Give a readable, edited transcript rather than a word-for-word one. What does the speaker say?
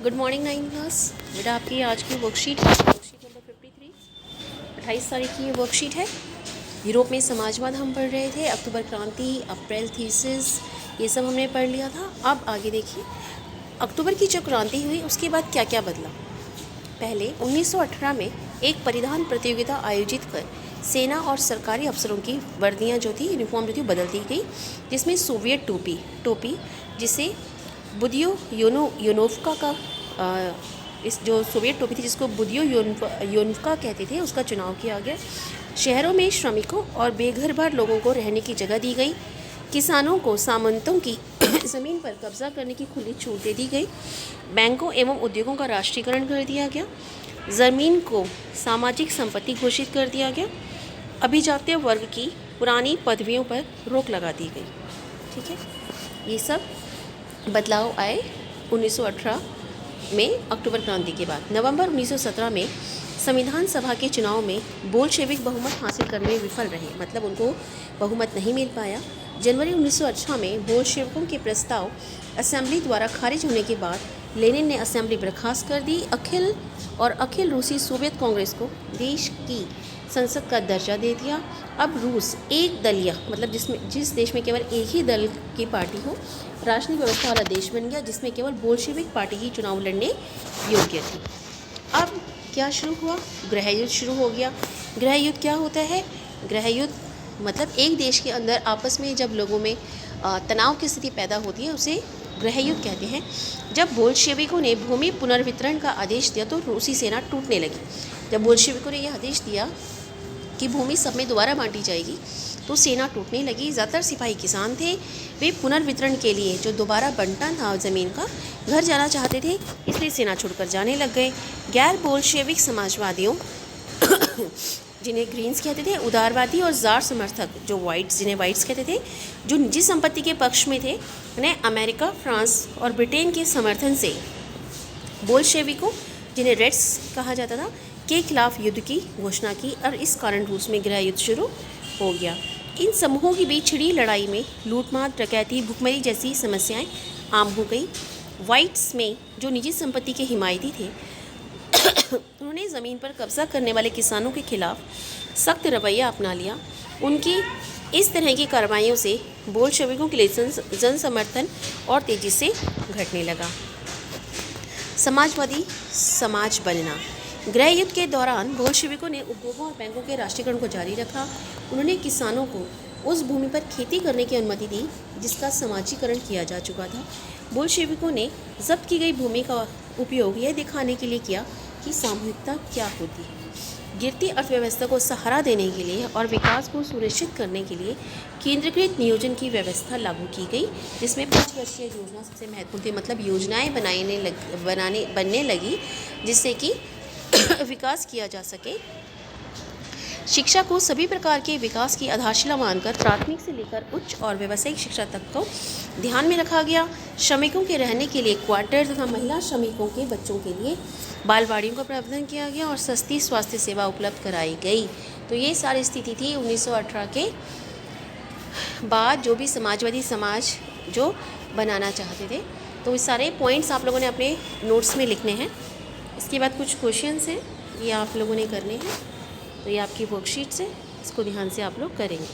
Good morning 9 class. बेटा आपकी आज की वर्कशीट है, वर्कशीट नंबर 53। 28 तारीख की ये वर्कशीट है। यूरोप में समाजवाद हम पढ़ रहे थे, अक्टूबर क्रांति, अप्रैल थीसिस, ये सब हमने पढ़ लिया था। अब आगे देखिए, अक्टूबर की जो क्रांति हुई उसके बाद क्या क्या बदला। पहले 1918 में एक परिधान प्रतियोगिता आयोजित कर सेना और सरकारी अफसरों की वर्दियाँ जो थी, यूनिफॉर्म जो थी, बदल दी गई, जिसमें सोवियत टोपी जिसे बुदियो योनोवका का इस जो सोवियत टोपी थी जिसको बुदियो योनोवका कहते थे, उसका चुनाव किया गया। शहरों में श्रमिकों और बेघर लोगों को रहने की जगह दी गई। किसानों को सामंतों की ज़मीन पर कब्जा करने की खुली छूट दे दी गई। बैंकों एवं उद्योगों का राष्ट्रीयकरण कर दिया गया। ज़मीन को सामाजिक संपत्ति घोषित कर दिया गया। अभिजात्य वर्ग की पुरानी पदवियों पर रोक लगा दी गई। ठीक है, ये सब बदलाव आए 1918 में अक्टूबर क्रांति के बाद। नवंबर 1917 में संविधान सभा के चुनाव में बोल्शेविक बहुमत हासिल करने में विफल रहे, मतलब उनको बहुमत नहीं मिल पाया। जनवरी 1918 में बोल्शेविकों के प्रस्ताव असेंबली द्वारा खारिज होने के बाद लेनिन ने असेंबली बर्खास्त कर दी। अखिल रूसी सोवियत कांग्रेस को देश की संसद का दर्जा दे दिया। अब रूस एक दलीय, मतलब जिस देश में केवल एक ही दल की पार्टी हो, राजनीतिक व्यवस्था वाला देश बन गया, जिसमें केवल बोल्शेविक पार्टी ही चुनाव लड़ने योग्य थी। अब क्या शुरू हुआ? गृह युद्ध शुरू हो गया। गृह युद्ध क्या होता है? गृह युद्ध मतलब एक देश के अंदर आपस में जब लोगों में तनाव की स्थिति पैदा होती है, उसे गृह युद्ध कहते हैं। जब बोल्शेविकों ने भूमि पुनर्वितरण का आदेश दिया तो रूसी सेना टूटने लगी। जब बोल्शेविकों ने यह आदेश दिया कि भूमि सब में दोबारा बांटी जाएगी, तो सेना टूटने लगी। ज़्यादातर सिपाही किसान थे, वे पुनर्वितरण के लिए जो दोबारा बंटन था ज़मीन का, घर जाना चाहते थे, इसलिए सेना छोड़कर जाने लग गए। गैर बोल्शेविक समाजवादियों जिन्हें ग्रीन्स कहते थे, उदारवादी और जार समर्थक जो वाइट्स, जिन्हें वाइट्स कहते थे, जो निजी संपत्ति के पक्ष में थे, उन्हें अमेरिका, फ्रांस और ब्रिटेन के समर्थन से बोल्शेविकों, जिन्हें रेड्स कहा जाता था, के खिलाफ युद्ध की घोषणा की और इस कारण रूस में गृह युद्ध शुरू हो गया। इन समूहों के बीच छिड़ी लड़ाई में लूटमार, डकैती, भुखमरी जैसी समस्याएं आम हो गई। वाइट्स में जो निजी संपत्ति के हिमायती थे उन्होंने ज़मीन पर कब्जा करने वाले किसानों के खिलाफ सख्त रवैया अपना लिया। उनकी इस तरह की कार्रवाइयों से बोल्शेविकों के लिए जन समर्थन और तेज़ी से घटने लगा। समाजवादी समाज बनना। गृह युद्ध के दौरान बोल्शेविकों ने उद्योगों और बैंकों के राष्ट्रीयकरण को जारी रखा। उन्होंने किसानों को उस भूमि पर खेती करने की अनुमति दी जिसका समाजीकरण किया जा चुका था। बोल्शेविकों ने जब्त की गई भूमि का उपयोग यह दिखाने के लिए किया कि सामूहिकता क्या होती है। गिरती अर्थव्यवस्था को सहारा देने के लिए और विकास को सुनिश्चित करने के लिए केंद्रीकृत नियोजन की व्यवस्था लागू की गई, जिसमें 5 वर्षीय योजना सबसे महत्वपूर्ण थी। मतलब योजनाएं बनने लगी जिससे कि विकास किया जा सके। शिक्षा को सभी प्रकार के विकास की आधारशिला मानकर प्राथमिक से लेकर उच्च और व्यावसायिक शिक्षा तक को ध्यान में रखा गया। श्रमिकों के रहने के लिए क्वार्टर तथा महिला श्रमिकों के बच्चों के लिए बालवाड़ियों का प्रावधान किया गया और सस्ती स्वास्थ्य सेवा उपलब्ध कराई गई। तो ये सारी स्थिति थी 1918 के बाद, जो भी समाजवादी समाज जो बनाना चाहते थे। तो इस सारे पॉइंट्स आप लोगों ने अपने नोट्स में लिखने हैं। इसके बाद कुछ क्वेश्चंस हैं, ये आप लोगों ने करने हैं। तो ये आपकी वर्कशीट्स है, इसको ध्यान से आप लोग करेंगे।